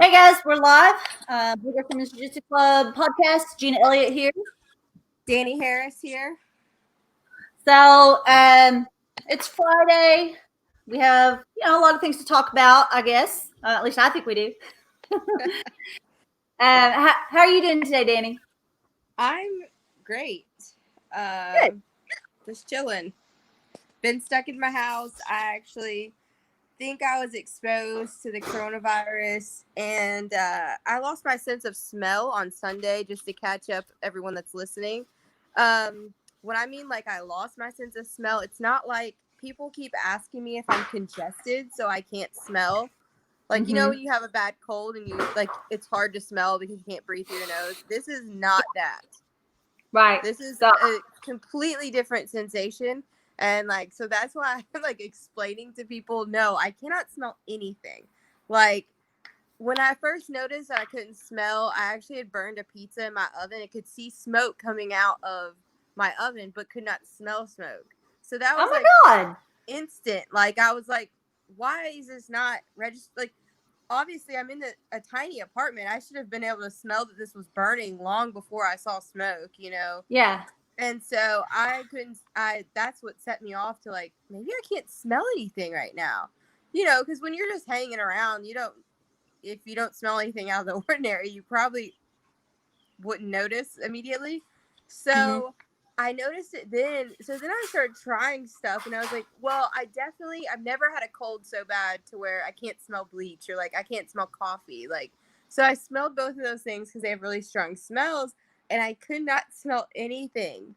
Hey guys, we're live. Bwjjc from the Bwjjc Club podcast. Gina Elliott here. Danny Harris here. So it's Friday. We have a lot of things to talk about. I guess at least I think we do. How are you doing today, Danny? I'm great. Good. Just chilling. Been stuck in my house. I actually think I was exposed to the coronavirus, and I lost my sense of smell on Sunday. Just to catch up, everyone that's listening. When I mean like I lost my sense of smell, it's not like people keep asking me if I'm congested, so I can't smell. Like, you know, when you have a bad cold and you like it's hard to smell because you can't breathe through your nose. This is not that. Right. This is So, a completely different sensation. And like, so that's why I'm like explaining to people, no, I cannot smell anything. Like, when I first noticed that I couldn't smell, I actually had burned a pizza in my oven. It could see smoke coming out of my oven, but could not smell smoke. So that was oh like my God. instant. Like, I was like, why is this not registered? Like, obviously, I'm in a tiny apartment. I should have been able to smell that this was burning long before I saw smoke, you know? Yeah. And so I couldn't, that's what set me off to like, maybe I can't smell anything right now, you know? Because when you're just hanging around, if you don't smell anything out of the ordinary, you probably wouldn't notice immediately. So I noticed it then. So then I started trying stuff and I was like, well, I've never had a cold so bad to where I can't smell bleach or like I can't smell coffee. Like, so I smelled both of those things because they have really strong smells and I could not smell anything.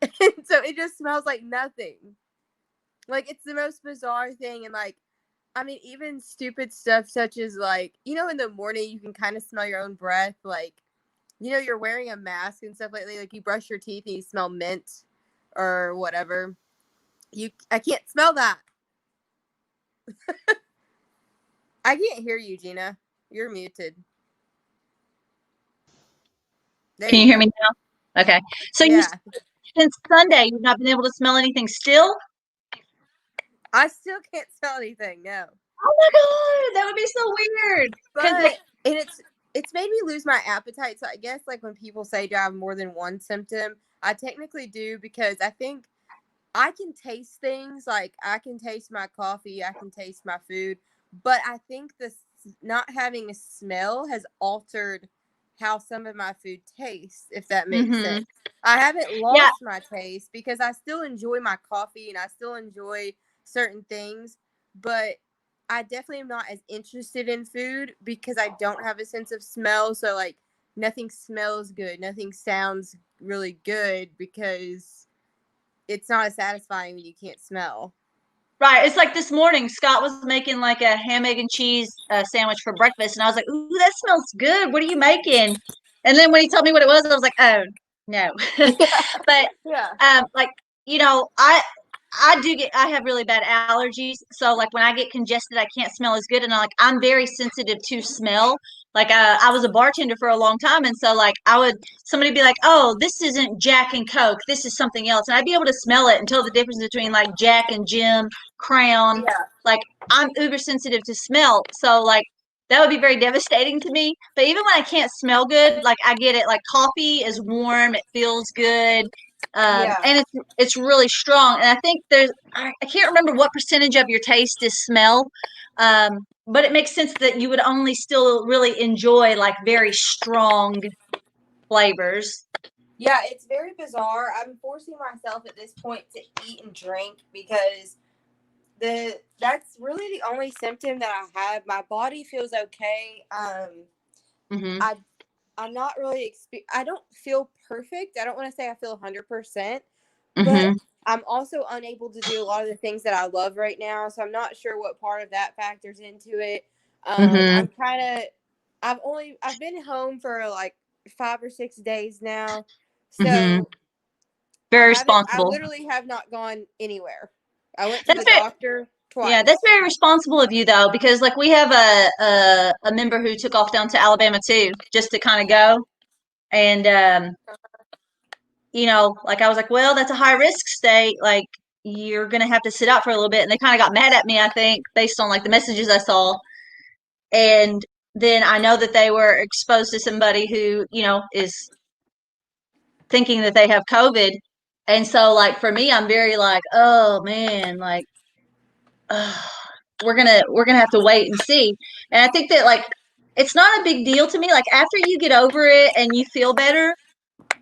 So it just smells like nothing. Like, it's the most bizarre thing. And like, I mean, even stupid stuff such as like, you know, in the morning you can kind of smell your own breath. Like, you know, you're wearing a mask and stuff lately. Like, you brush your teeth and you smell mint or whatever. I can't smell that. I can't hear you, Gina. You're muted. There Can you you hear go. me now? Okay. So you Yeah. since Sunday you've not been able to smell anything still? I still can't smell anything. No. Oh my God, that would be so weird. Because like, But and it's made me lose my appetite. So I guess like when people say do I have more than one symptom, I technically do because I think I can taste things. Like, I can taste my coffee, I can taste my food, but I think this not having a smell has altered how some of my food tastes, if that makes sense. I haven't yeah, lost my taste because I still enjoy my coffee and I still enjoy certain things, but I definitely am not as interested in food because I don't have a sense of smell. So like nothing smells good, nothing sounds really good because it's not as satisfying when you can't smell. right. It's like this morning, Scott was making like a ham, egg, and cheese sandwich for breakfast, and I was like, "Ooh, that smells good. What are you making?" And then when he told me what it was, I was like, "Oh no." But Yeah. like I do get I have really bad allergies, so like when I get congested, I can't smell as good, and I'm very sensitive to smell. Like I was a bartender for a long time, and so like somebody be like, "Oh, this isn't Jack and Coke. This is something else," and I'd be able to smell it and tell the difference between like Jack and Jim, Crown. Yeah. Like I'm uber sensitive to smell, so like that would be very devastating to me. But even when I can't smell good, like I get it. Like coffee is warm, it feels good, Yeah. and it's really strong. And I think I can't remember what percentage of your taste is smell, but it makes sense that you would only still really enjoy like very strong flavors. Yeah, it's very bizarre. I'm forcing myself at this point to eat and drink because that's really the only symptom that I have. My body feels okay. Mm-hmm. I I'm not really I don't feel perfect. I don't want to say I feel 100%, but Mm-hmm. I'm also unable to do a lot of the things that I love right now. So I'm not sure what part of that factors into it. Mm-hmm. I'm kind of I've been home for like 5 or 6 days now. Mm-hmm. So Very I responsible. literally have not gone anywhere. I went to That's the very doctor Yeah, that's twice. very responsible of you though, because like we have a member who took off down to Alabama too, just to kind of go. And like I was like, well, that's a high risk state. Like you're gonna have to sit out for a little bit. And they kind of got mad at me, I think, based on like the messages I saw. And then I know that they were exposed to somebody who, is thinking that they have COVID. And so like for me, I'm very like, oh man, like uh, we're gonna have to wait and see. And I think that like it's not a big deal to me. Like after you get over it and you feel better,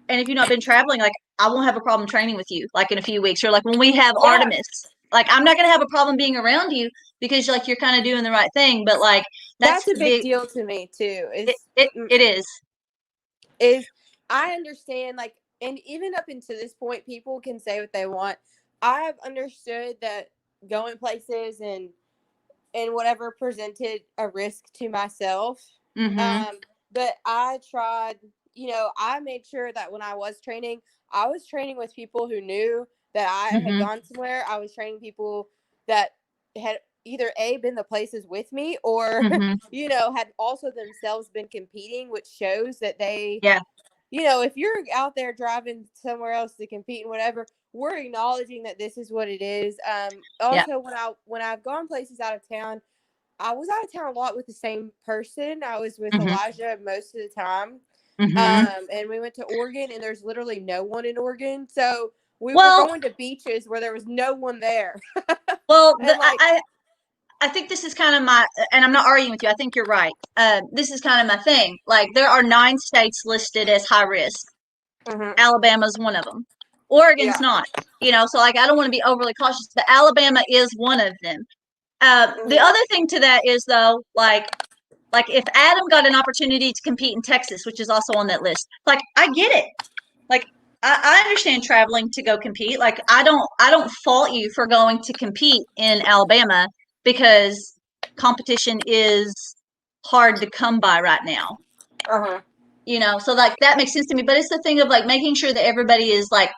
and if you've not been traveling, like I won't have a problem training with you like in a few weeks, or like when we have Yeah, Artemis. Like I'm not gonna have a problem being around you because like you're kind of doing the right thing. But like that's that's a big the deal to me too. it it, it is. Is I understand, like, and even up until this point, people can say what they want. I've understood that going places and whatever presented a risk to myself. Mm-hmm. Um, but I tried, I made sure that when I was training with people who knew that I had Mm-hmm. gone somewhere. I was training people that had either A, been the places with me, or, Mm-hmm. had also themselves been competing, which shows that they, Yeah. if you're out there driving somewhere else to compete and whatever, we're acknowledging that this is what it is. Yeah. Also, when I've gone places out of town, I was out of town a lot with the same person. I was with Mm-hmm. Elijah most of the time. Mm-hmm. And we went to Oregon, and there's literally no one in Oregon. So we were Well, going to beaches where there was no one there. well, And like, I think this is kind of my, and I'm not arguing with you. I think you're right. This is kind of my thing. Like there are 9 states listed as high risk. mhm, Alabama's one of them. Oregon's yeah, not. So like I don't want to be overly cautious, but Alabama is one of them. The mhm, other thing to that is though, like if Adam got an opportunity to compete in Texas, which is also on that list, like I get it. Like I understand traveling to go compete. Like I don't fault you for going to compete in Alabama because competition is hard to come by right now. uh-huh. So like that makes sense to me. But it's the thing of like making sure that everybody is like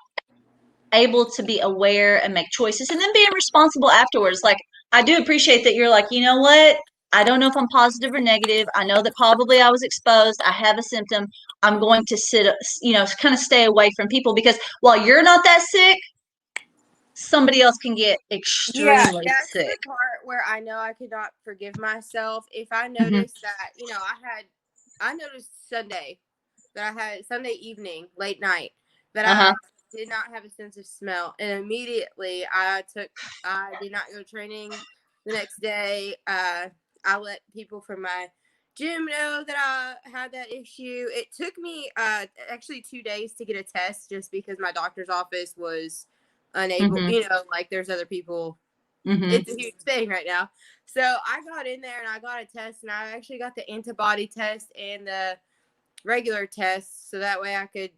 able to be aware and make choices and then being responsible afterwards. Like I do appreciate that you're like, you know what? I don't know if I'm positive or negative. I know that probably I was exposed. I have a symptom. I'm going to kind of stay away from people because while you're not that sick, somebody else can get Yeah, extremely that's the sick. part where I know I could not forgive myself if I Hmm. noticed that, I noticed that I had Sunday evening, late night, that Uh-huh. I did not have a sense of smell. And immediately I did not go training the next day. I let people from my gym know that I had that issue. It took me actually 2 days to get a test just because my doctor's office was unable, Hmm. like there's other people. Hmm. It's a huge thing right now. So I got in there and I got a test, and I actually got the antibody test and the regular test, so that way I could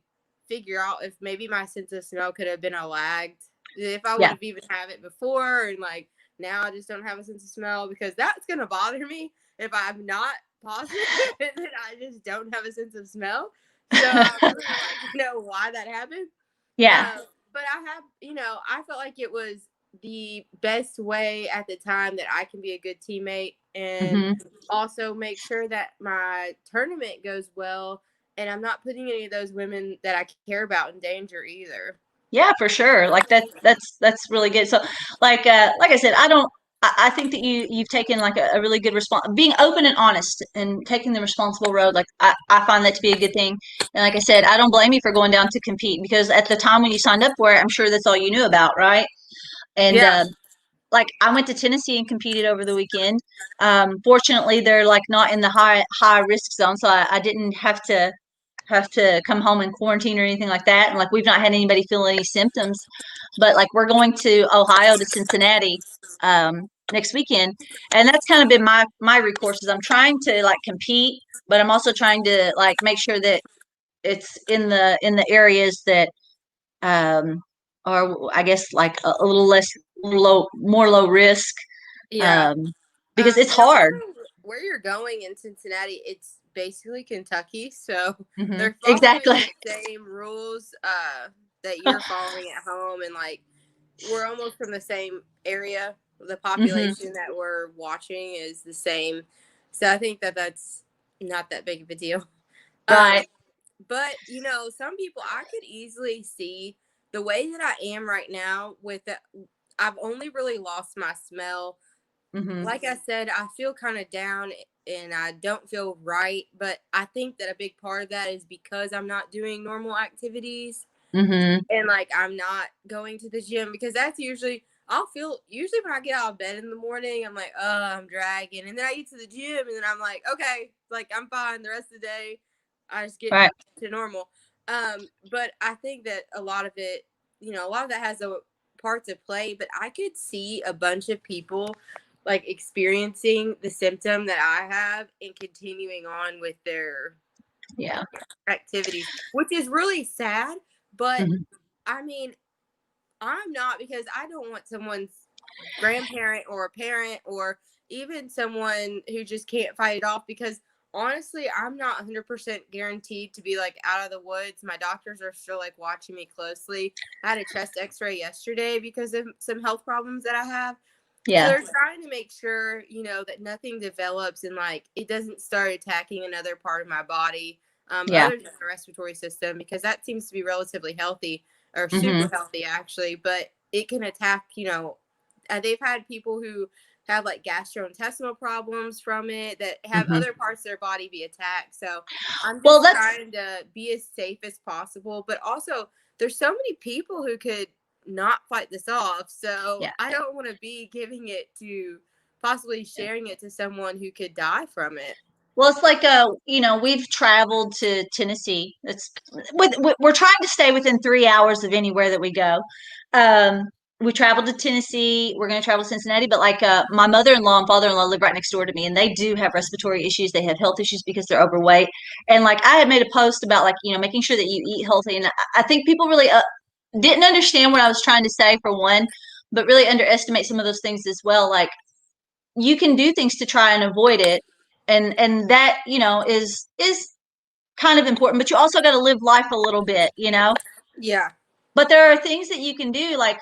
figure out if maybe my sense of smell could have been a lagged. If I would Yeah. have even had it before, and like now I just don't have a sense of smell, because that's gonna bother me if I'm not positive and then I just don't have a sense of smell. So I really would like to know why that happened. Yeah. But I felt like it was the best way at the time that I can be a good teammate and Hmm. also make sure that my tournament goes well, and I'm not putting any of those women that I care about in danger either. Yeah, for sure. Like that's really good. So like I said, I think that you've taken like a really good response, being open and honest and taking the responsible road. Like I find that to be a good thing. And like I said, I don't blame you for going down to compete because at the time when you signed up for it, I'm sure that's all you knew about, right? And Yeah. like I went to Tennessee and competed over the weekend. Fortunately, they're like not in the high risk zone, so I didn't have to come home and quarantine or anything like that. And like we've not had anybody feel any symptoms, but like we're going to Ohio to Cincinnati next weekend, and that's kind of been my recourse. Is I'm trying to like compete, but I'm also trying to like make sure that it's in the areas that um, are I guess like a little less more low risk Yeah. um, because it's And also, hard. where you're going in Cincinnati, it's basically Kentucky, so Hmm. they're following Exactly. the same rules that you're following at home, and like we're almost from the same area. The Hmm. population that we're watching is the same, so I think that that's not that big of a deal. Right. Um, but some people I could easily see the way that I am right now with the, I've only really lost my smell Mhm. like I said, I feel kind of down and I don't feel right. But I think that a big part of that is because I'm not doing normal activities Mhm. and like I'm not going to the gym because that's usually I'll feel usually when I get out of bed in the morning, I'm like, oh, I'm dragging. And then I get to the gym and then I'm like, okay, like I'm fine the rest of the day. I just get Right. to normal. But I think that a lot of it, a lot of that has a part to play, but I could see a bunch of people like experiencing the symptom that I have and continuing on with their Yeah. activities, which is really sad. But Mhm. I mean, I'm not because I don't want someone's grandparent or a parent or even someone who just can't fight it off because honestly, I'm not 100% guaranteed to be like out of the woods. My doctors are still like watching me closely. I had a chest x-ray yesterday because of some health problems that I have. So Yeah. they're trying to make sure, that nothing develops and like it doesn't start attacking another part of my body, Yeah. other than the respiratory system, because that seems to be relatively healthy or super Mhm. healthy actually. But it can attack, they've had people who have like gastrointestinal problems from it that have Mhm. other parts of their body be attacked. So I'm Well, just that's trying to be as safe as possible, but also there's so many people who could not fight this off. So yeah. I don't want to be giving it to possibly sharing it to someone who could die from it. Well, it's like we've traveled to Tennessee. We're trying to stay within 3 hours of anywhere that we go. Um, we traveled to Tennessee. We're going to travel to Cincinnati, but like my mother-in-law and father-in-law live right next door to me, and they do have respiratory issues. They have health issues because they're overweight. And like I had made a post about like making sure that you eat healthy, and I think people really didn't understand what I was trying to say for one, but really underestimate some of those things as well. Like you can do things to try and avoid it, and that is kind of important, but you also got to live life a little bit. Yeah. But there are things that you can do, like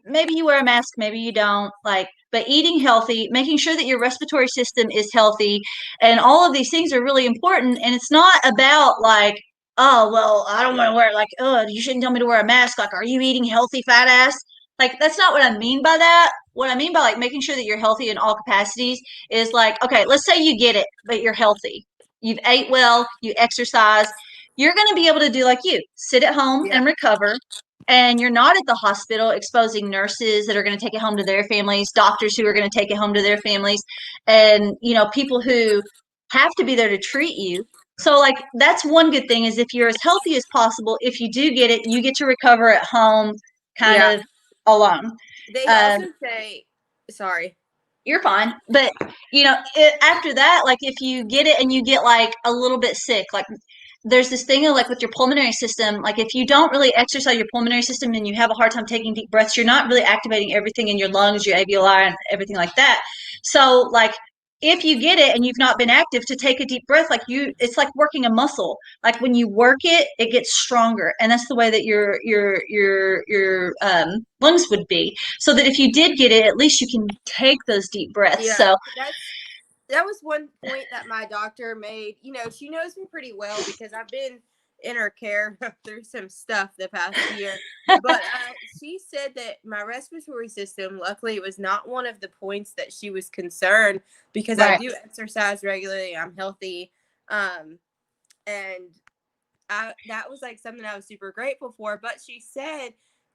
maybe you wear a mask, maybe you don't, like, but eating healthy, making sure that your respiratory system is healthy, and all of these things are really important. And it's not about like, oh well, I don't want to wear, like, oh, you shouldn't tell me to wear a mask, like, are you eating healthy, fat ass? Like, that's not what I mean by that. What I mean by like making sure that you're healthy in all capacities is like, okay, let's say you get it, but you're healthy, you've ate well, you exercise, you're going to be able to do like you sit at home Yeah. and recover, and you're not at the hospital exposing nurses that are going to take it home to their families, doctors who are going to take it home to their families, and people who have to be there to treat you. So like that's one good thing, is if you're as healthy as possible, if you do get it, you get to recover at home kind Yeah. of alone. They um, also say, sorry. you're fine. But after that, like if you get it and you get like a little bit sick, like there's this thing of like with your pulmonary system, like if you don't really exercise your pulmonary system and you have a hard time taking deep breaths, you're not really activating everything in your lungs, your alveoli, and everything like that. So like if you get it and you've not been active to take a deep breath, like it's like working a muscle. Like when you work it, it gets stronger, and that's the way that your lungs would be. So that if you did get it, at least you can take those deep breaths. Yeah, So that was one point that my doctor made. She knows me pretty well because I've been in her care through some stuff the past year. But she said that my respiratory system, luckily, it was not one of the points that she was concerned because I right. do exercise regularly. I'm healthy. And that was like something I was super grateful for. But she said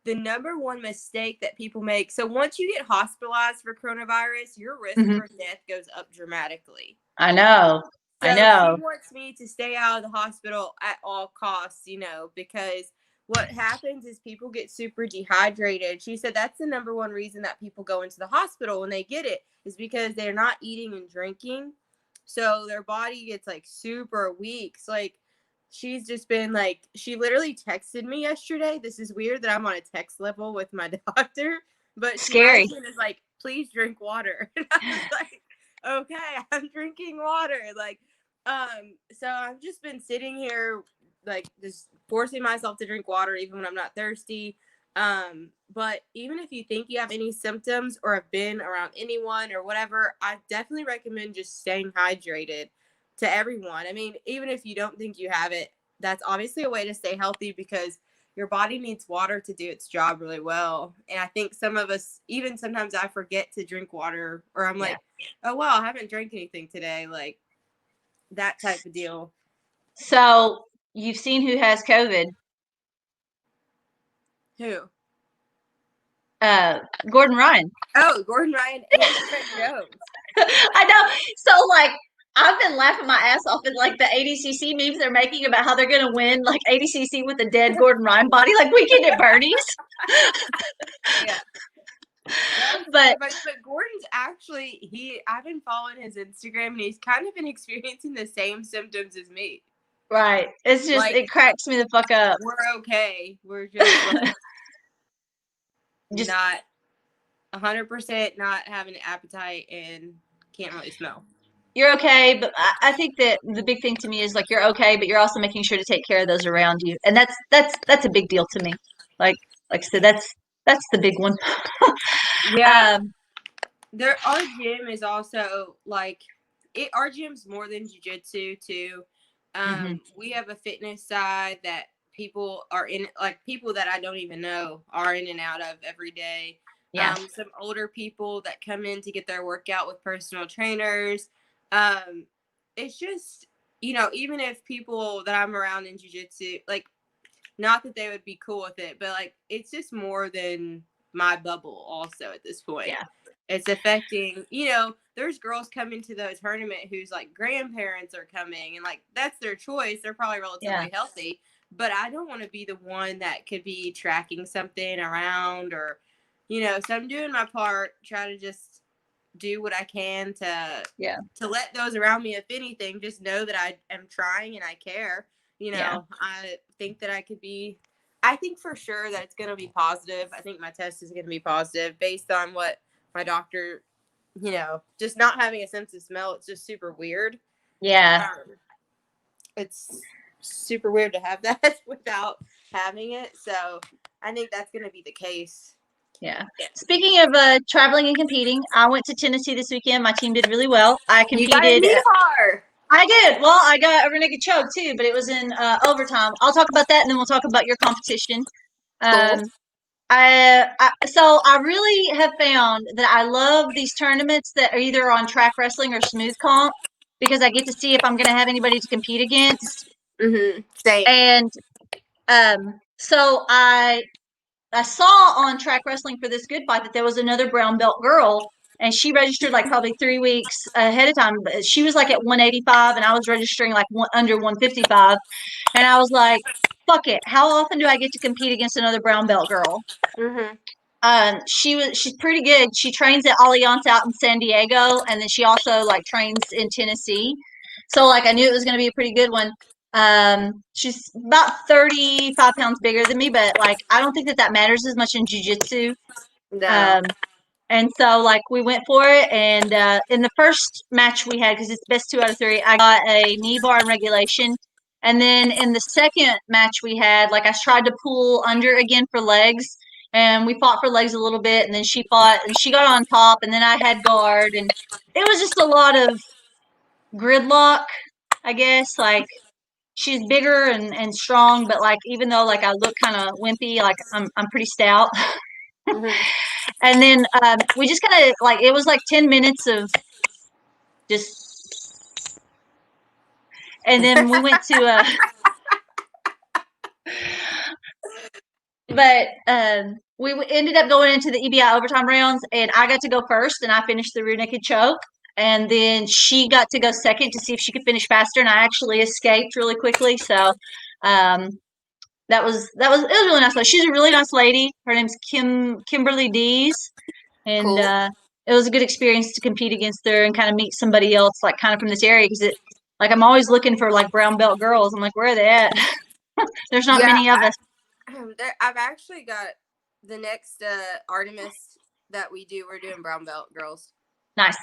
the number one mistake that people make. So once you get hospitalized for coronavirus, your risk Hmm. for death goes up dramatically. I know. I So she know. wants me to stay out of the hospital at all costs, because what happens is people get super dehydrated. She said that's the number one reason that people go into the hospital when they get it is because they're not eating and drinking. So their body gets like super weak. So like she's just been like she literally texted me yesterday. This is weird that I'm on a text level with my doctor, but she Scary. writes in is like, please drink water. And I was like, okay, I'm drinking water. Like, so I've just been sitting here, like, just forcing myself to drink water even when I'm not thirsty. But even if you think you have any symptoms or have been around anyone or whatever, I definitely recommend just staying hydrated to everyone. I mean, even if you don't think you have it, that's obviously a way to stay healthy because your body needs water to do its job really well. And I think some of us, even sometimes I forget to drink water, or I'm like, oh, well, I haven't drank anything today. Like that type of deal. So you've seen who has COVID? Who? Gordon Ryan. Oh, Gordon Ryan and Trent Jones. I know. So like I've been laughing my ass off at like the ADCC memes they're making about how they're gonna win like ADCC with a dead Gordon Ryan body, like weekend at Bernie's. Yeah. But But Gordon's actually I've been following his Instagram and he's kind of been experiencing the same symptoms as me. right. It's just Like, it cracks me the fuck up. we're okay. We're just like Just not 100% not having an appetite and can't really smell. you're okay, but I think that the big thing to me is like you're okay, but you're also making sure to take care of those around you, and that's a big deal to me. Like I said, that's the big one. Yeah. Our gym is also like our gym's more than jiu-jitsu too. We have a fitness side that people are in, like people that I don't even know are in and out of every day. Yeah. Some older people that come in to get their workout with personal trainers. It's just, even if people that I'm around in jiu-jitsu, like, not that they would be cool with it, but like it's just more than my bubble also at this point. Yeah. It's affecting, there's girls coming to the tournament whose like grandparents are coming and like that's their choice. They're probably relatively healthy, but I don't want to be the one that could be tracking something around or, so I'm doing my part, try to just do what I can to let those around me, if anything, just know that I am trying and I care. I think that I think for sure that it's going to be positive. I think my test is going to be positive based on what my doctor, just not having a sense of smell. It's just super weird. Yeah. It's super weird to have that without having it. So I think that's going to be the case. Yeah. Speaking of traveling and competing, I went to Tennessee this weekend. My team did really well. I competed. You got a knee bar. I did. Well, I got a rear naked choke too, but it was in overtime. I'll talk about that, and then we'll talk about your competition. Cool. So I really have found that I love these tournaments that are either on track wrestling or smooth comp because I get to see if I'm going to have anybody to compete against. Same. And so I saw on track wrestling for this good fight that there was another brown belt girl, and she registered like probably 3 weeks ahead of time. She was like at 185, and I was registering like under 155. And I was like, fuck it. How often do I get to compete against another brown belt girl? She's pretty good. She trains at Allianz out in San Diego, and then she also like trains in Tennessee. So like I knew it was going to be a pretty good one. She's about 35 pounds bigger than me, but like I don't think that matters as much in jiu-jitsu. No. And so like we went for it, and in the first match we had, because it's best 2 out of 3, I got a knee bar in regulation. And then in the second match we had, like I tried to pull under again for legs, and we fought for legs a little bit, and then she fought and she got on top, and then I had guard, and it was just a lot of gridlock, I guess. Like she's bigger and strong, but like even though like I look kind of wimpy, like I'm pretty stout. And then we just kind of like it was like 10 minutes of just, and then we went to but we ended up going into the EBI overtime rounds, and I got to go first, and I finished the rear naked choke. And then she got to go second to see if she could finish faster, and I actually escaped really quickly. So that was it was really nice. She's a really nice lady. Her name's Kimberly Dees, and Cool. it was a good experience to compete against her and kind of meet somebody else like kind of from this area, because like I'm always looking for like brown belt girls. I'm like, where are they at? There's not many of us. I've actually got the next Artemis that we do. We're doing brown belt girls. Nice.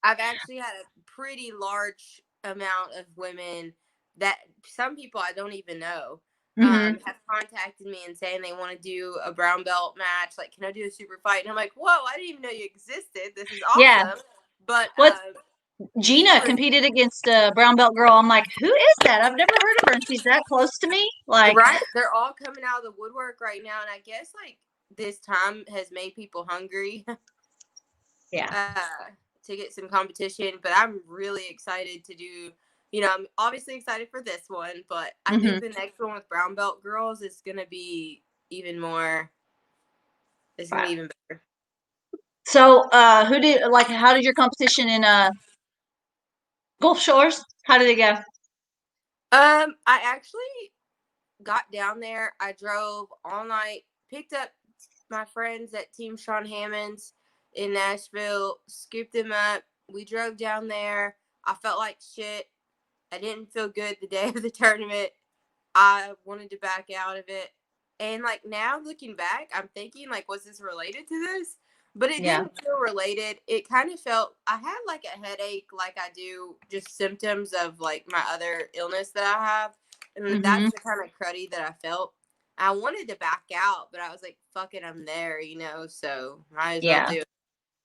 I've actually had a pretty large amount of women that some people I don't even know have contacted me and saying they want to do a brown belt match. Like, can I do a super fight? And I'm like, whoa, I didn't even know you existed. This is awesome. Yeah. But She Gina was competed against a brown belt girl. I'm like, who is that? I've never heard of her, and she's that close to me. Like, right. They're all coming out of the woodwork right now, and I guess like this time has made people hungry yeah. to get some competition. But I'm really excited to do. You know, I'm obviously excited for this one, but I Hmm. think the next one with brown belt girls is gonna be even more. It's gonna Right. be even better. So, how did your competition in Gulf Shores? How did it go? I actually got down there. I drove all night, picked up my friends at Team Sean Hammond's in Nashville, scooped them up. We drove down there. I felt like shit. I didn't feel good the day of the tournament. I wanted to back out of it. And like now looking back, I'm thinking like, was this related to this? But it Yeah. didn't feel related. It kind of felt I had like a headache, like I do, just symptoms of like my other illness that I have. And Hmm. that's the kind of cruddy that I felt. I wanted to back out, but I was like, fuck it, I'm there, you know, so might as well Yeah. do it.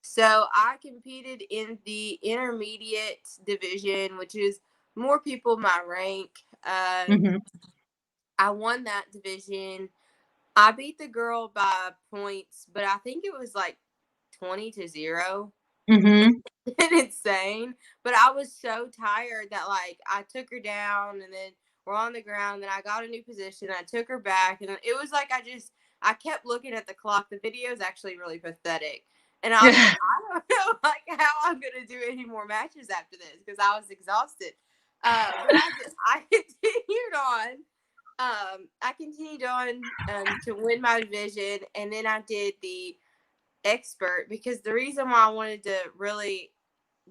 So I competed in the intermediate division, which is more people my rank. Hmm. I won that division. I beat the girl by points, but I think it was like 20-0. Hmm. Insane. But I was so tired that like I took her down and then we're on the ground. Then I got a new position. I took her back, and it was like I kept looking at the clock. The video is actually really pathetic, and I was like, I don't know like how I'm gonna do any more matches after this because I was exhausted. But I continued on. I continued on to win my division, and then I did the expert because the reason why I wanted to really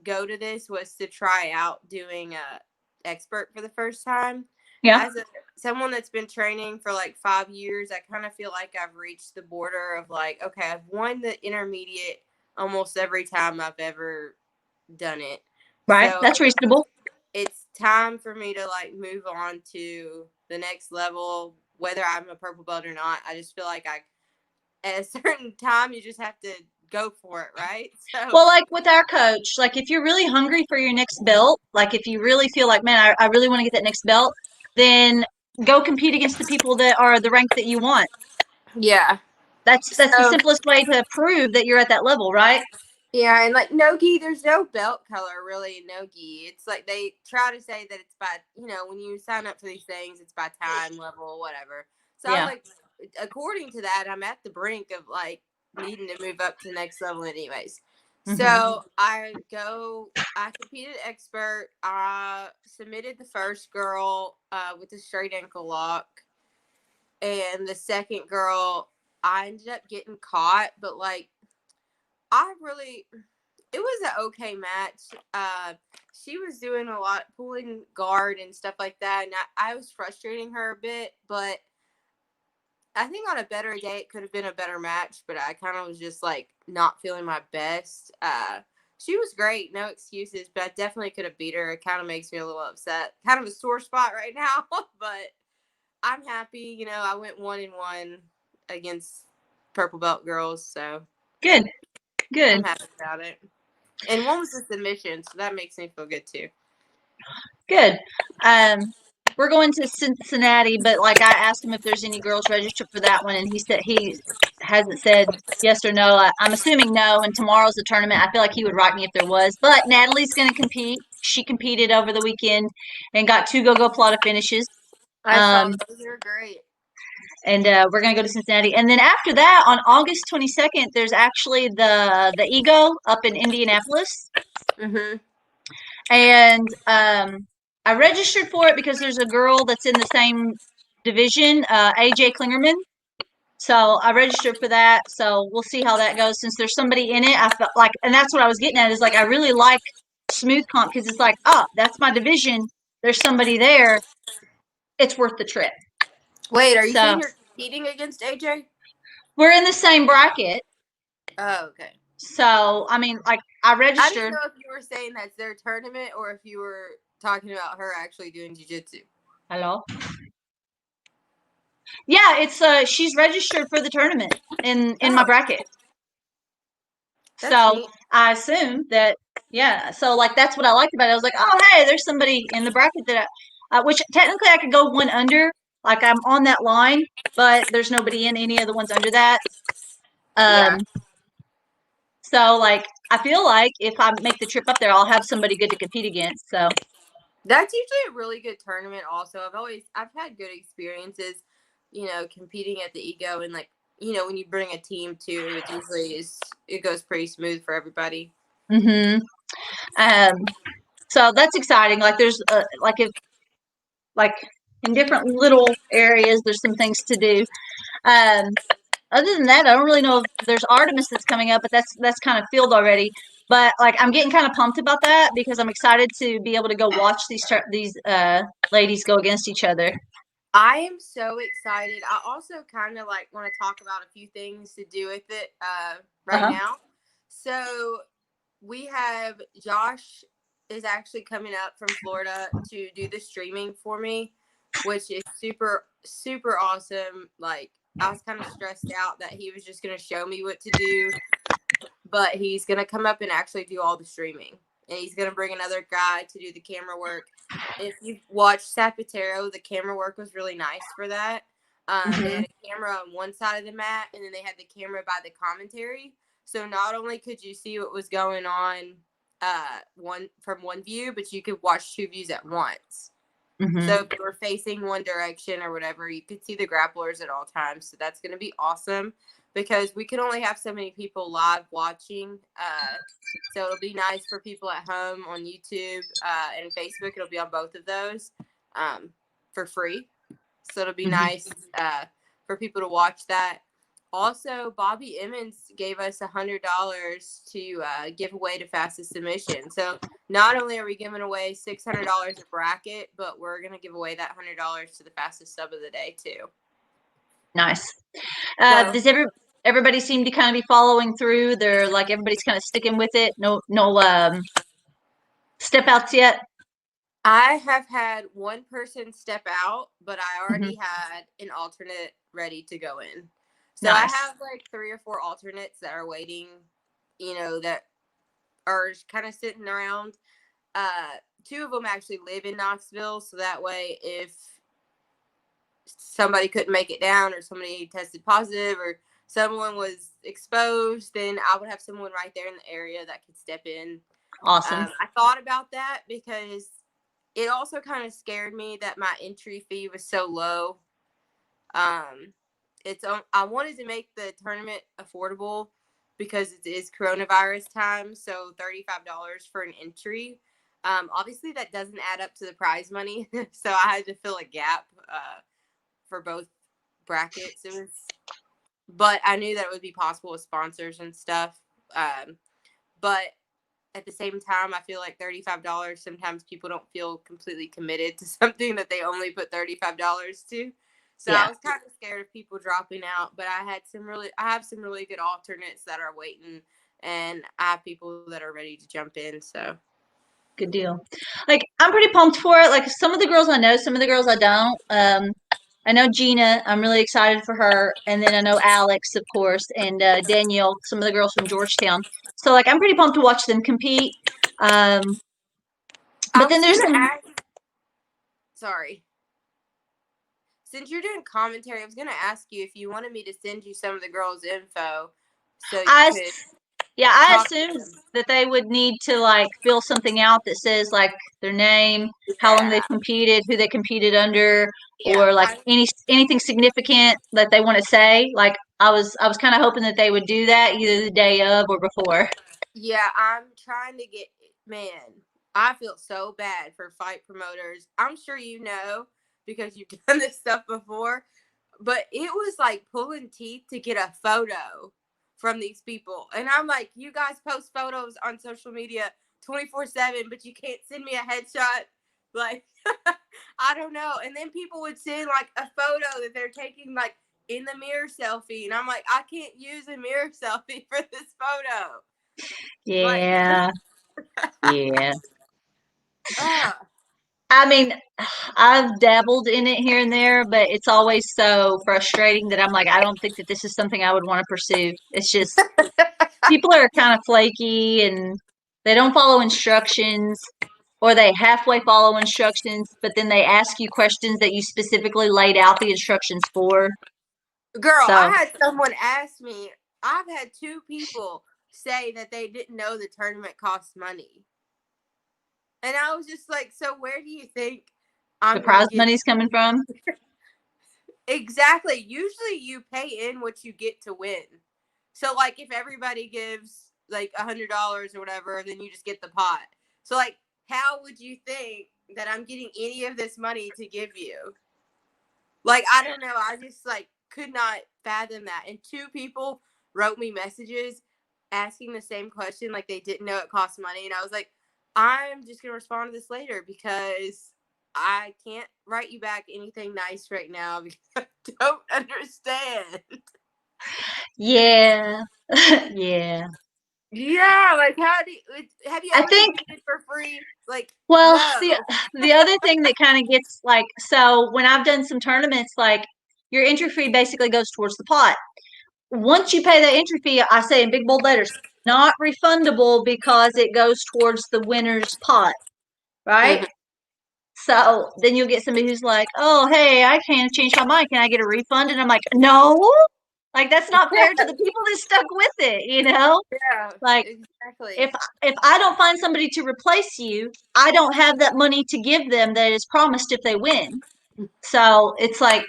go to this was to try out doing a expert for the first time. Yeah. As someone that's been training for like 5 years, I kind of feel like I've reached the border of like, okay, I've won the intermediate almost every time I've ever done it. Right. So That's reasonable. it's time for me to like move on to the next level, whether I'm a purple belt or not. I just feel like I at a certain time you just have to go for it, right? So Well, like with our coach, like if you're really hungry for your next belt, like if you really feel like, man, I really want to get that next belt, then go compete against the people that are the rank that you want. yeah. That's the So simplest way to prove that you're at that level, right? yeah, and like no-gi, there's no belt color really in no-gi. It's like they try to say that it's by, you know, when you sign up for these things, it's by time level, whatever. So I was Yeah. like, according to that, I'm at the brink of like needing to move up to the next level, anyways. Hmm. So I competed expert. I submitted the first girl with a straight ankle lock, and the second girl, I ended up getting caught, but like I really it was an okay match. She was doing a lot, pulling guard and stuff like that, and I was frustrating her a bit. But I think on a better day, it could have been a better match. But I kind of was just like not feeling my best. She was great, no excuses. But I definitely could have beat her. It kind of makes me a little upset. Kind of a sore spot right now, but I'm happy. You know, I went 1-1 against purple belt girls, so Good. I'm Good. happy about it. And one was a submission, so that makes me feel good too. Good. Um, we're going to Cincinnati, but like I asked him if there's any girls registered for that one, and he said he hasn't said yes or no. I'm assuming no. And tomorrow's the tournament. I feel like he would write me if there was. But Natalie's going to compete. She competed over the weekend and got two go-go plata finishes. I saw Um, those are great. and we're going to go to Cincinnati. And then after that, on August 22nd, there's actually the Ego up in Indianapolis. Mm-hmm. And I registered for it because there's a girl that's in the same division, AJ Klingerman. So I registered for that. So we'll see how that goes. Since there's somebody in it, I felt like, and that's what I was getting at is like I really like smooth comp because it's like, oh, that's my division. There's somebody there. It's worth the trip. Wait, are you So saying you're competing against AJ? we're in the same bracket. Oh, okay. So I mean, like I I didn't registered. know if you were saying that's their tournament or if you were talking about her actually doing jiu-jitsu. Hello. Yeah, it's she's registered for the tournament in my Oh, bracket. That's So neat. I assumed that, yeah. So like that's what I liked about it. I was like, oh hey, there's somebody in the bracket that, which technically I could go one under, like I'm on that line, but there's nobody in any of the ones under that. Yeah. Um, so like I feel like if I make the trip up there, I'll have somebody good to compete against. So That's usually a really good tournament also. I've had good experiences, competing at the ego, and like, when you bring a team too, it goes pretty smooth for everybody. hmm um, so that's exciting. Like there's like if like in different little areas, there's some things to do. Um, Other than that, I don't really know if there's Artemis that's coming up, but that's kind of filled already. But like I'm getting kind of pumped about that because I'm excited to be able to go watch these ladies go against each other. I am so excited. I also kind of like want to talk about a few things to do with it right Uh-huh. now. So we have Josh is actually coming up from Florida to do the streaming for me, which is super, super awesome. Like, I was kind of stressed out that he was just going to show me what to do, but he's going to come up and actually do all the streaming. And he's going to bring another guy to do the camera work. If you've watched Sapatero, the camera work was really nice for that. They hmm had a camera on one side of the mat, and then they had the camera by the commentary. So not only could you see what was going on one view, but you could watch two views at once. hmm So if they were facing one direction or whatever, you could see the grapplers at all times. So that's going to be awesome because we can only have so many people live watching. So it'll be nice for people at home on YouTube and Facebook. It'll be on both of those for free. So it'll be hmm nice for people to watch that. Also, Bobby Emmons gave us $100 to give away to fastest submission. So not only are we giving away $600 a bracket, but we're gonna give away that $100 to the fastest sub of the day too. Nice. So Does everybody seem to kind of be following through? They're like everybody's kind of sticking with it. No step outs yet. I have had one person step out, but I hmm already had an alternate ready to go in. So I Nice. have like 3 or 4 alternates that are waiting, that are kind of sitting around. 2 of them actually live in Knoxville, so that way if somebody couldn't make it down or somebody tested positive or someone was exposed, then I would have someone right there in the area that could step in. Awesome. I thought about that because it also kind of scared me that my entry fee was so low. Um, I wanted to make the tournament affordable because it is coronavirus time, so $35 for an entry. Obviously that doesn't add up to the prize money, so I had to fill a gap for both brackets. But I knew that it would be possible with sponsors and stuff. But at the same time, I feel like $35, sometimes people don't feel completely committed to something that they only put $35 to. So I Yeah. was kind of scared of people dropping out, but I have some really good alternates that are waiting, and I have people that are ready to jump in. So Good deal. Like I'm pretty pumped for it. Like some of the girls I know, some of the girls I don't. I know Gina. I'm really excited for her, and then I know Alex, of course, and Danielle. Some of the girls from Georgetown. So like I'm pretty pumped to watch them compete. Um, I but then was there's gonna some. ask. Sorry, since you're doing commentary, I was gonna ask you if you wanted me to send you some of the girls' info so you I could Yeah, I talk to assumed them. that they would need to like fill something out that says like their name, how long they Yeah, competed, who they competed under, yeah. or like anything significant that they want to say. Like I was kind of hoping that they would do that either the day of or before. Yeah, I'm trying to get, man, I feel so bad for fight promoters. I'm sure you know because you've done this stuff before, but it was like pulling teeth to get a photo from these people. And I'm like, you guys post photos on social media 24/7, but you can't send me a headshot. Like, I don't know. And then people would send like a photo that they're taking like in the mirror selfie. And I'm like, I can't use a mirror selfie for this photo. Like, Yeah, yeah. uh, I mean, I've dabbled in it here and there, but it's always so frustrating that I'm like, I don't think that this is something I would want to pursue. It's just people are kind of flaky and they don't follow instructions, or they halfway follow instructions, but then they ask you questions that you specifically laid out the instructions for. Girl, I So had someone ask me, I've had 2 people say that they didn't know the tournament costs money. And I was just like, so where do you think the I'm going to prize get? money's coming from. Exactly. Usually you pay in what you get to win. So, like, if everybody gives like $100 or whatever, then you just get the pot. So, like, how would you think that I'm getting any of this money to give you? Like, I don't know. I just like could not fathom that. And 2 people wrote me messages asking the same question, like they didn't know it cost money. And I was like, I'm just gonna respond to this later because I can't write you back anything nice right now because I don't understand. Yeah. Yeah. Yeah, like how do you, have you I ever think, competed for free? Like, well, the no. the other thing that kind of gets like, so when I've done some tournaments, like your entry fee basically goes towards the pot. Once you pay the entry fee, I say in big bold letters, not refundable because it goes towards the winner's pot, right? Mhm. So then you'll get somebody who's like, "Oh, hey, I can't change my mind. Can I get a refund?" And I'm like, "No, like that's not fair to the people that stuck with it, you know? Yeah, Like exactly. if I don't find somebody to replace you, I don't have that money to give them that is promised if they win. So it's like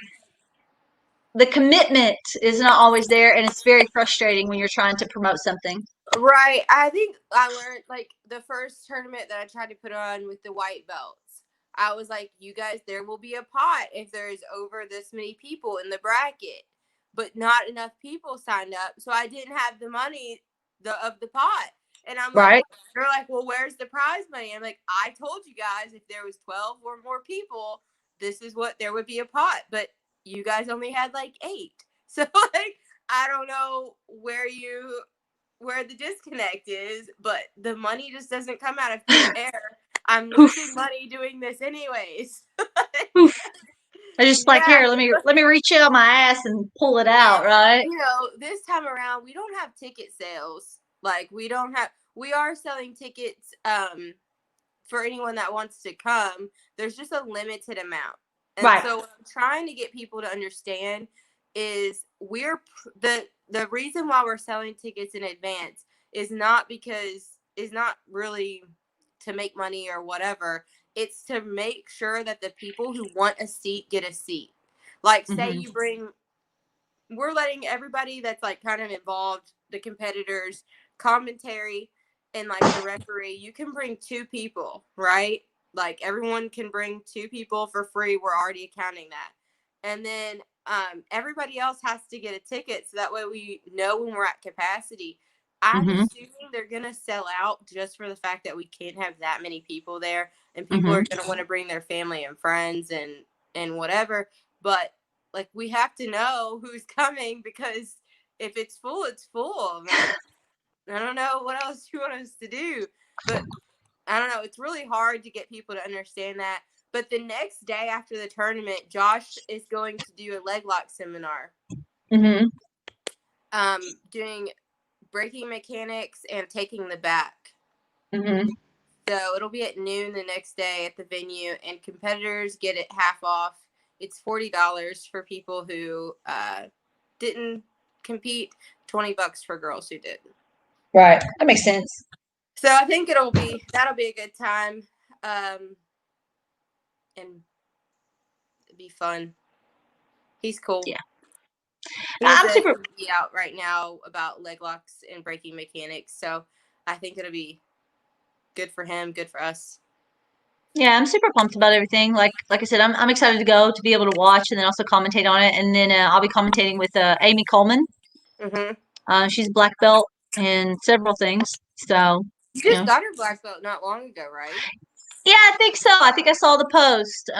the commitment is not always there, and it's very frustrating when you're trying to promote something. Right. I think I learned like the first tournament that I tried to put on with the white belts. I was like, you guys, there will be a pot if there's over this many people in the bracket, but not enough people signed up. So I didn't have the money of the pot. And I'm like, Right? they're like, well, where's the prize money? I'm like, I told you guys if there was 12 or more people, this is what there would be a pot. But you guys only had like 8. So like, I don't know where the disconnect is, but the money just doesn't come out of thin air. I'm Poof, losing money doing this anyways. poof. I just like, Yeah. here, let me reach out my ass and pull it And out, right? this time around we don't have ticket sales. Like we are selling tickets for anyone that wants to come. There's just a limited amount. And Right. so what I'm trying to get people to understand is the reason why we're selling tickets in advance is not really to make money or whatever. It's to make sure that the people who want a seat get a seat. Like say Hmm. you bring we're letting everybody that's like kind of involved, the competitors, commentary, and like the referee, you can bring 2 people, right? Like everyone can bring 2 people for free. We're already accounting that. And then everybody else has to get a ticket so that way we know when we're at capacity. I'm Hmm. assuming they're going to sell out just for the fact that we can't have that many people there and people Hmm. are going to want to bring their family and friends and whatever. But like we have to know who's coming because if it's full, it's full. Like I don't know what else you want us to do, but I don't know. It's really hard to get people to understand that. But the next day after the tournament, Josh is going to do a leg lock seminar, Hmm. doing braking mechanics and taking the back. Hmm. So it'll be at noon the next day at the venue, and competitors get it half off. It's $40 for people who didn't compete, $20 for girls who did. Right. That makes sense. So I think that'll be a good time, and it'd be fun. He's cool. Yeah. He has I'm a super movie out right now about leg locks and braking mechanics, so I think it'll be good for him, good for us. Yeah, I'm super pumped about everything. Like I said, I'm excited to go to be able to watch and then also commentate on it. And then I'll be commentating with Amy Coleman. Mm-hmm. She's a black belt in several things. So, You you just know, got her black belt not long ago, right? yeah, I think so. I think I saw the post.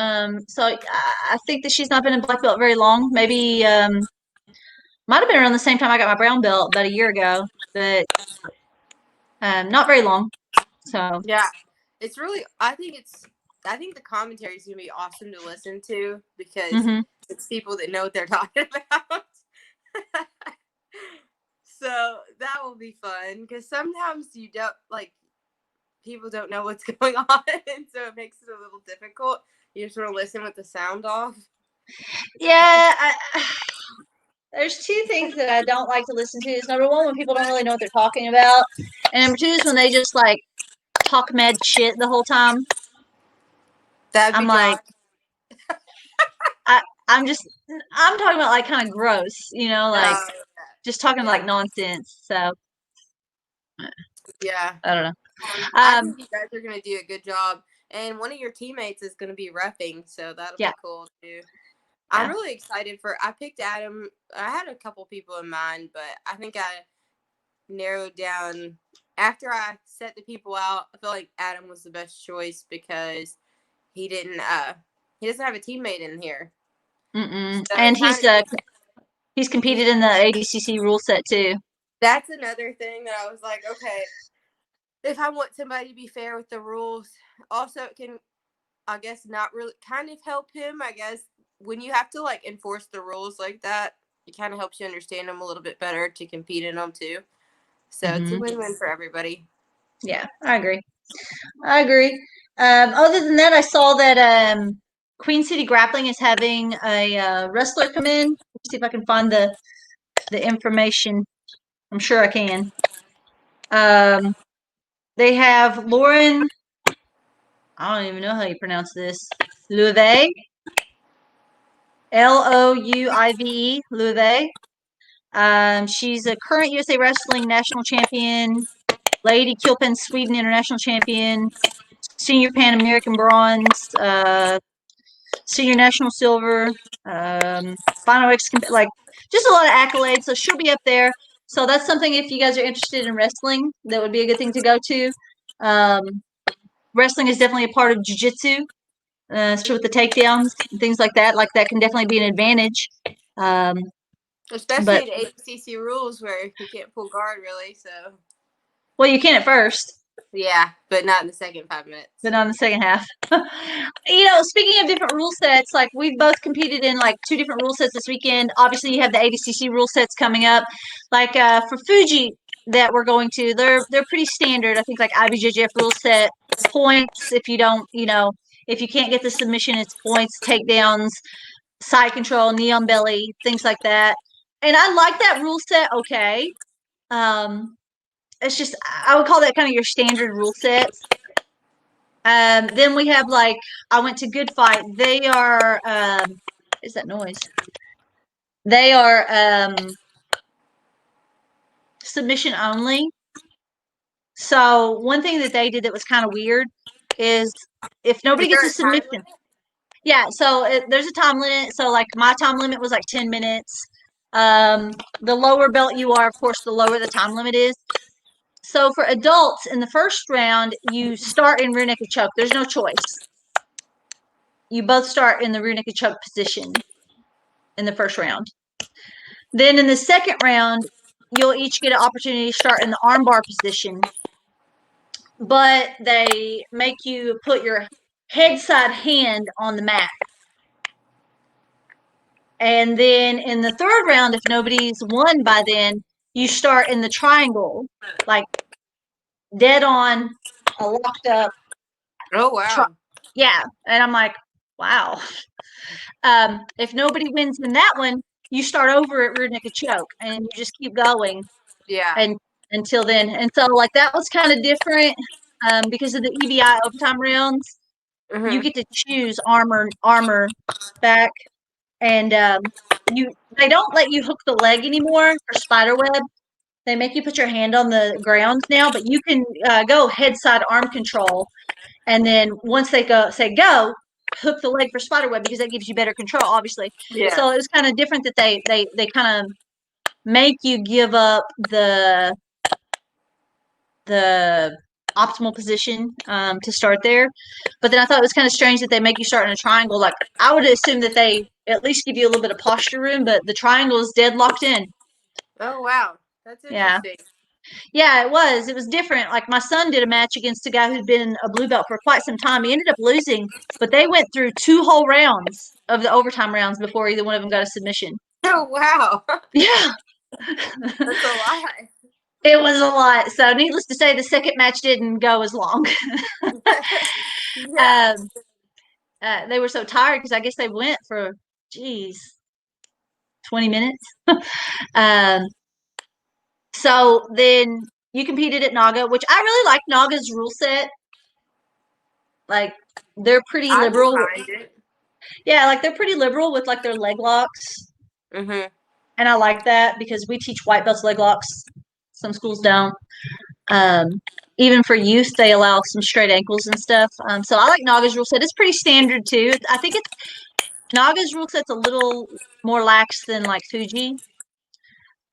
So I think that she's not been in black belt very long. Maybe might have been around the same time I got my brown belt about a year ago, but not very long. So, Yeah, it's really. I think the commentary is gonna be awesome to listen to because hmm. it's people that know what they're talking about. So that will be fun because sometimes you don't like people don't know what's going on, and so it makes it a little difficult. You just want to listen with the sound off. Yeah, there's two things that I don't like to listen to. Is number one, when people don't really know what they're talking about, and number two is when they just like talk mad shit the whole time. That'd I'm be like, Josh. I'm talking about like kind of gross, like just talking yeah. like nonsense. So Yeah. I don't know. I think you guys are gonna do a good job, and one of your teammates is gonna be repping, so that'll Yeah. be cool too. Yeah. I'm really excited for. I picked Adam. I had a couple people in mind, but I think I narrowed down after I set the people out. I feel like Adam was the best choice because he didn't. He doesn't have a teammate in here. Mm-mm. So And he's he's competed in the ADCC rule set too. That's another thing that I was like, okay, if I want somebody to be fair with the rules, also it can, I guess, not really kind of help him. I guess when you have to like enforce the rules like that, it kind of helps you understand them a little bit better to compete in them too. So it's a win-win for everybody. Yeah, I agree. Other than that, I saw that Queen City Grappling is having a wrestler come in. Let's see if I can find the information. I'm sure I can. They have Lauren. I don't even know how you pronounce this. Louve. Louive. Louve. She's a current USA Wrestling National Champion, Lady Kilpin Sweden International Champion, Senior Pan American Bronze, Senior National Silver, Final X, like just a lot of accolades. So she'll be up there. So that's something if you guys are interested in wrestling, that would be a good thing to go to. Wrestling is definitely a part of Bwjjc, so with the takedowns and things like that can definitely be an advantage. Especially But in ACC rules where you can't pull guard really. So well, you can at first, yeah, but not in the second 5 minutes. but not in the second half. Speaking of different rule sets, like we've both competed in like 2 different rule sets this weekend. Obviously, you have the ADCC rule sets coming up. Like for Bwjjc that we're going to, they're pretty standard. I think like IBJJF rule set points. If you don't, if you can't get the submission, it's points, takedowns, side control, knee on belly, things like that. And I like that rule set. Okay. It's just I would call that kind of your standard rule sets. Then we have like I went to Good Fight. They are is that noise? They are submission only. So one thing that they did that was kind of weird is if nobody Is gets there a a time submission. limit? Yeah, so there's a time limit. So like my time limit was like 10 minutes. The lower belt you are, of course, the lower the time limit is. So for adults in the first round, you start in rear naked choke. There's no choice. You both start in the rear naked choke position in the first round. Then in the second round, you'll each get an opportunity to start in the armbar position, but they make you put your head side hand on the mat. And then in the third round, if nobody's won by then, you start in the triangle, like dead on, a locked up. Oh wow. Yeah. And I'm like, wow. If nobody wins in that one, you start over at rear naked choke and you just keep going. Yeah. And until then. And so like that was kind of different because of the EBI overtime rounds. You get to choose armor back, and they don't let you hook the leg anymore for spider web. They make you put your hand on the ground now, but you can go head side arm control, and then once they say go, hook the leg for spider web because that gives you better control, obviously. Yeah. So it was kind of different that they kind of make you give up the optimal position to start there. But then I thought it was kind of strange that they make you start in a triangle. Like I would assume that they at least give you a little bit of posture room, but the triangle is dead locked in. Oh wow. That's Yeah. interesting. Yeah, it was. It was different. Like my son did a match against a guy who'd been a blue belt for quite some time. He ended up losing, but they went through 2 whole rounds of the overtime rounds before either one of them got a submission. Oh wow. Yeah. That's a lot. It was a lot. So, needless to say, the second match didn't go as long. Yeah. um, they were so tired because I guess they went for, geez, 20 minutes. um, so then you competed at Naga, which I really like Naga's rule set. Like they're pretty I don't liberal. mind it. Yeah, like they're pretty liberal with like their leg locks. Mhm. And I like that because we teach white belts leg locks. Some schools don't. Um, Even for youth, they allow some straight ankles and stuff. So I like Naga's rule set. It's pretty standard too. I think it's Naga's rule set's a little more lax than like Fuji.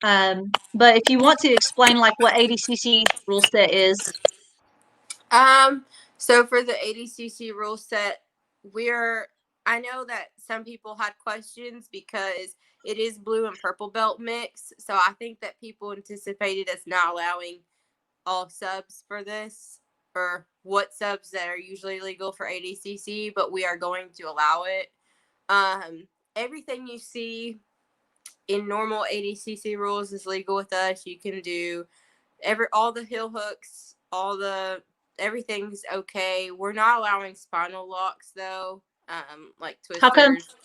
But if you want to explain like what ADCC rule set is, Um, so for the ADCC rule set, we're I know that some people had questions because it is blue and purple belt mix. So I think that people anticipated us not allowing all subs for this or what subs that are usually legal for ADCC, but we are going to allow it. Everything you see in normal ADCC rules is legal with us. You can do all the heel hooks, all the everything's okay. We're not allowing spinal locks though, like how come? twisters.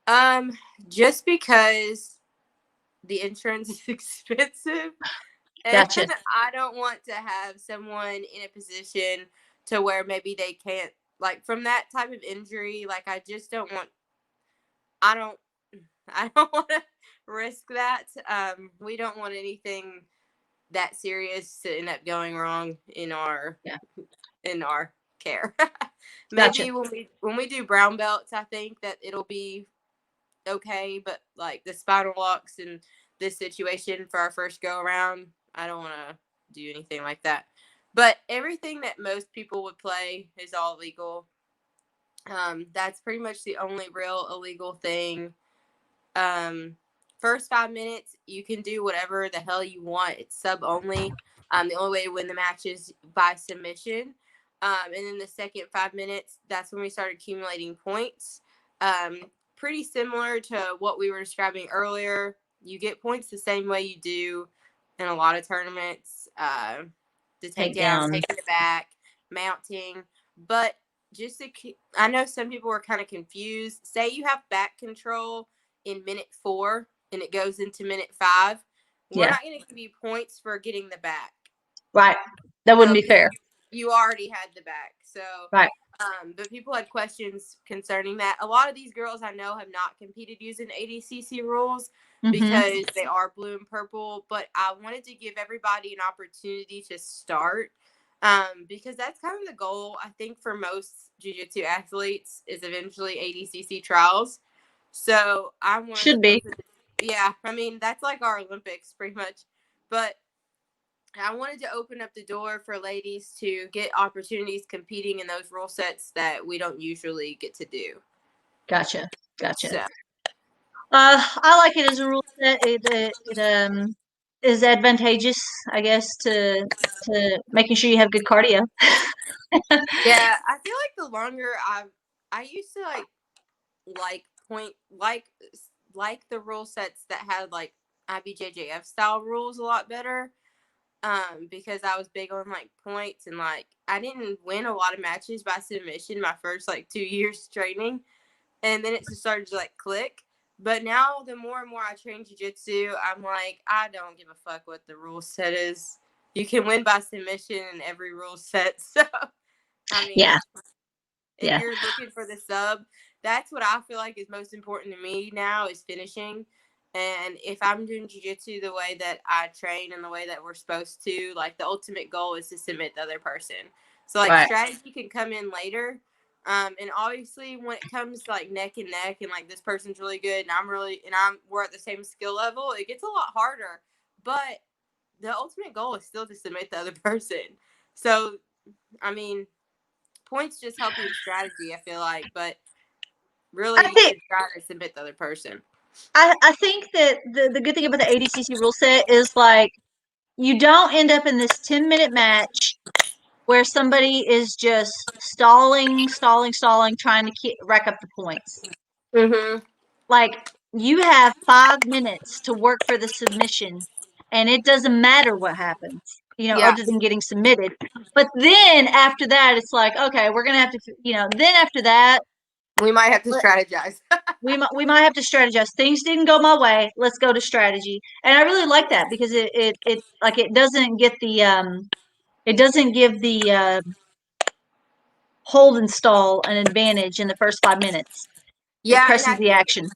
Um, just because the insurance is expensive, and Gotcha. I don't want to have someone in a position to where maybe they can't like from that type of injury. Like I just don't want. I don't. I don't want to risk that. We don't want anything that serious to end up going wrong Yeah. in our care. Gotcha. Maybe when we do brown belts, I think that it'll be okay. But like the spinal locks in this situation for our first go around, I don't want to do anything like that. But everything that most people would play is all legal. That's pretty much the only real illegal thing. um, First 5 minutes, you can do whatever the hell you want. It's sub only. The only way to win the match is by submission. And then the second 5 minutes, that's when we start accumulating points. Pretty similar to what we were describing earlier. You get points the same way you do in a lot of tournaments. The takedown, Takedown. taking it back, mounting. But I know some people were kind of confused. Say you have back control in minute 4 and it goes into minute 5, we're Yeah. not going to give you points for getting the back. Right. That wouldn't So be fair. you already had the back. So, Right. but people had questions concerning that. A lot of these girls I know have not competed using ADCC rules Mm-hmm. because they are blue and purple. But I wanted to give everybody an opportunity to start. Because that's kind of the goal, I think, for most jiu-jitsu athletes is eventually ADCC trials. So I wanted Should to be. open. Yeah, I mean that's like our Olympics, pretty much. But I wanted to open up the door for ladies to get opportunities competing in those rule sets that we don't usually get to do. Gotcha. Gotcha. So I like it as a rule set. It is advantageous, I guess, to making sure you have good cardio. yeah, I feel like the longer I used to like point like the rule sets that had like IBJJF style rules a lot better. Because I was big on like points and like I didn't win a lot of matches by submission my first like 2 years training, and then it just started to like click. But now the more and more I train jiu-jitsu, I'm like, I don't give a fuck what the rule set is. You can win by submission in every rule set. So I mean, Yeah. if Yeah. you're looking for the sub, that's what I feel like is most important to me now is finishing. And if I'm doing jiu-jitsu the way that I train and the way that we're supposed to, like the ultimate goal is to submit the other person. So like Right. strategy can come in later. And obviously when it comes to like neck and neck and like this person's really good and we're at the same skill level, it gets a lot harder. But the ultimate goal is still to submit the other person. So I mean, points just help you with strategy, I feel like, but really I you think should try to submit the other person. I think that the good thing about the ADCC rule set is like you don't end up in this 10-minute match where somebody is just stalling, trying to rack up the points. Mm-hmm. Like you have 5 minutes to work for the submission, and it doesn't matter what happens, Yeah, other than getting submitted. But then after that, it's like, okay, we're gonna have to, then after that, we might have to strategize. we might have to strategize. Things didn't go my way. Let's go to strategy. And I really like that because it like it doesn't get the it doesn't give the hold and stall an advantage in the first 5 minutes. It Yeah, and presses I the think action.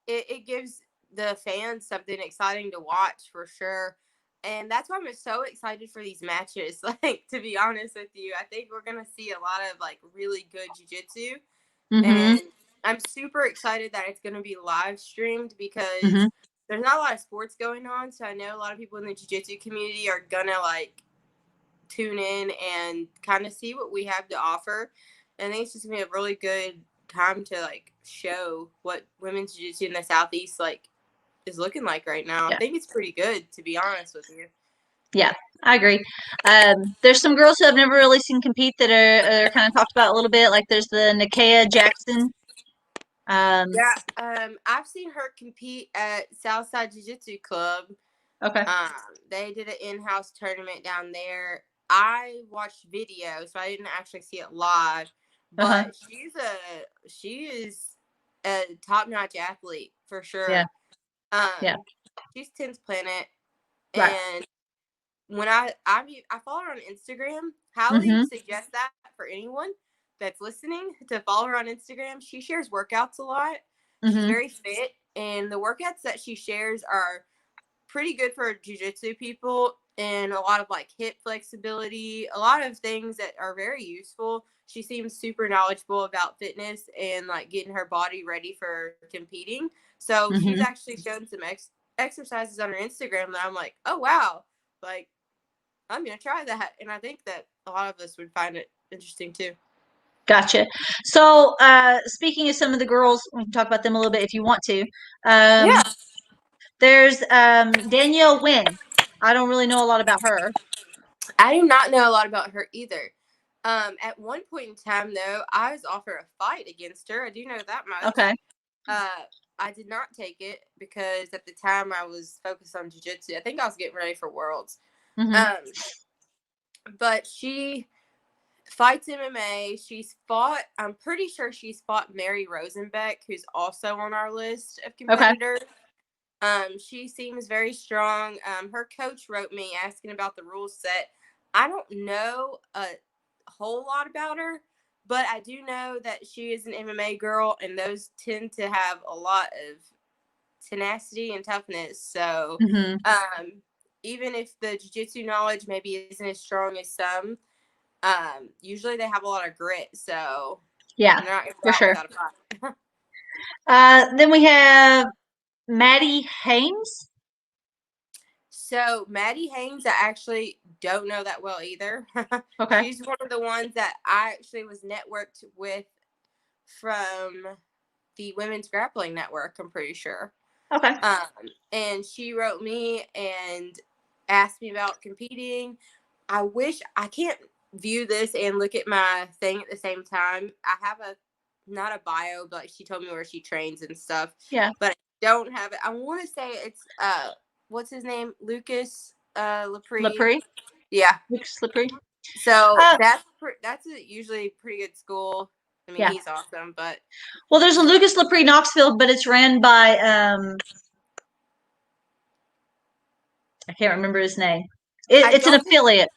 it gives the fans something exciting to watch for sure. And that's why I'm so excited for these matches. Like, to be honest with you, I think we're gonna see a lot of like really good jiu-jitsu. Mm-hmm. And I'm super excited that it's gonna be live streamed Mm-hmm. because there's not a lot of sports going on. So I know a lot of people in the jiu-jitsu community are gonna like tune in and kind of see what we have to offer. And I think it's just gonna be a really good time to like show what women's jiu-jitsu in the southeast like is looking like right now. I Yeah. think it's pretty good, to be honest with you. Yeah, I agree. There's some girls who I've never really seen compete that are kind of talked about a little bit. Like there's the Nakia Jackson. Yeah, I've seen her compete at Southside Jiu-Jitsu Club. Okay. Um, they did an in-house tournament down there. I watched video, so I didn't actually see it live. Uh-huh. But she is a top-notch athlete for Yeah. sure. Yeah. She's 10th Planet, Right. and when I follow her on Instagram, highly Mm-hmm. suggest that for anyone that's listening to follow her on Instagram. She shares workouts a lot. She's Mm-hmm. very fit, and the workouts that she shares are pretty good for jiu-jitsu people, and a lot of like hip flexibility, a lot of things that are very useful. She seems super knowledgeable about fitness and like getting her body ready for competing. So she's Mm-hmm. actually shown some exercises on her Instagram that I'm like, oh wow, like I'm gonna try that. And I think that a lot of us would find it interesting too. Gotcha. So, speaking of some of the girls, we can talk about them a little bit if you want to. Yeah, There's Danielle Wynn. I don't really know a lot about her. I do not know a lot about her either. At one point in time, though, I was offered a fight against her. I do know that much. Okay. Uh, I did not take it because at the time I was focused on jiu-jitsu. I think I was getting ready for Worlds. Mm-hmm. Um, but she fights MMA. She's fought. I'm pretty sure she's fought Mary Rosenbeck, who's also on our list of Okay. competitors. She seems very strong. Her coach wrote me asking about the rule set. I don't know a whole lot about her, but I do know that she is an MMA girl, and those tend to have a lot of tenacity and toughness. So, Mm-hmm. even if the jiu-jitsu knowledge maybe isn't as strong as some, usually they have a lot of grit. So Yeah, they're not going to go for out sure. without a fight. Then we have Maddie Haynes. So Maddie Haynes, I actually don't know that well either. Okay. She's one of the ones that I actually was networked with from the Women's Grappling Network, I'm pretty sure. Okay. And she wrote me and asked me about competing. I wish I can't view this and look at my thing at the same time. I have not a bio, but she told me where she trains and stuff. Yeah. But I don't have it. I want to say it's what's his name? Lucas Lepre. Lepre. Yeah. Lucas Lepre. So Uh, that's usually a pretty good school. I mean, yeah. he's awesome, but Well, there's a Lucas Lepre Knoxville, but it's ran by I can't remember his name. It's an affiliate.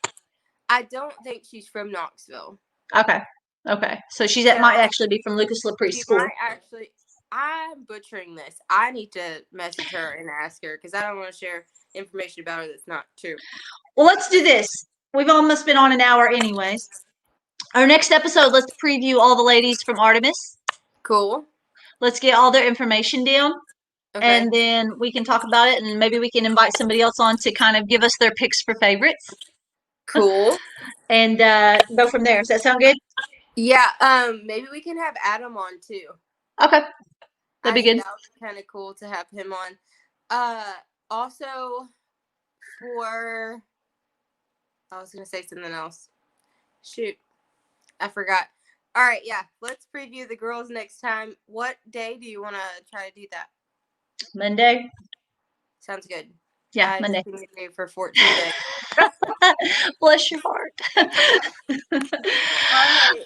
I don't think she's from Knoxville. Okay. Okay. So So might actually be from Lucas Lepre's she school. might actually. I'm butchering this. I need to message her and ask her because I don't want to share information about her that's not true. Well, let's do this. We've almost been on an hour, anyways. Our next episode, let's preview all the ladies from Artemis. Cool. Let's get all their information down. Okay. And then we can talk about it, and maybe we can invite somebody else on to kind of give us their picks for favorites. Cool. And go from there. Does that sound good? Yeah. Maybe we can have Adam on too. Okay. I That'd be think good. that would be kind of cool to have him on. Also for I was gonna say something else. Shoot, I forgot. All right, yeah. Let's preview the girls next time. What day do you want to try to do that? Monday. Sounds good. Yeah, Monday. Setting the date for 14 days. Bless your heart. All right.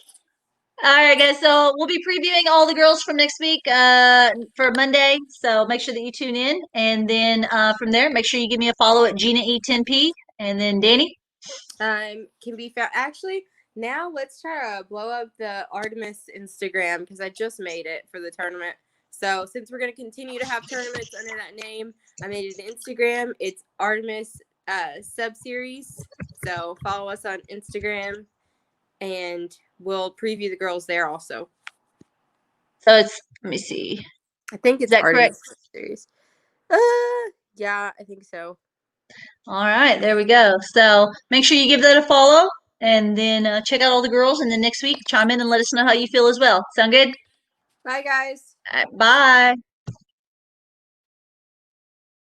All right, guys. So we'll be previewing all the girls from next week for Monday. So make sure that you tune in. And then from there, make sure you give me a follow at Gina E10P. And then Danny. Can be found. Actually, now let's try to blow up the Artemis Instagram because I just made it for the tournament. So since we're gonna continue to have tournaments under that name, I made it an Instagram. It's Artemis sub series. So follow us on Instagram, and we'll preview the girls there also. So it's, let me see. I think Is it's that Artemis correct? series. Yeah, I think so. All right, there we go. So make sure you give that a follow and then check out all the girls. And then next week, chime in and let us know how you feel as well. Sound good? Bye, guys. All right, bye.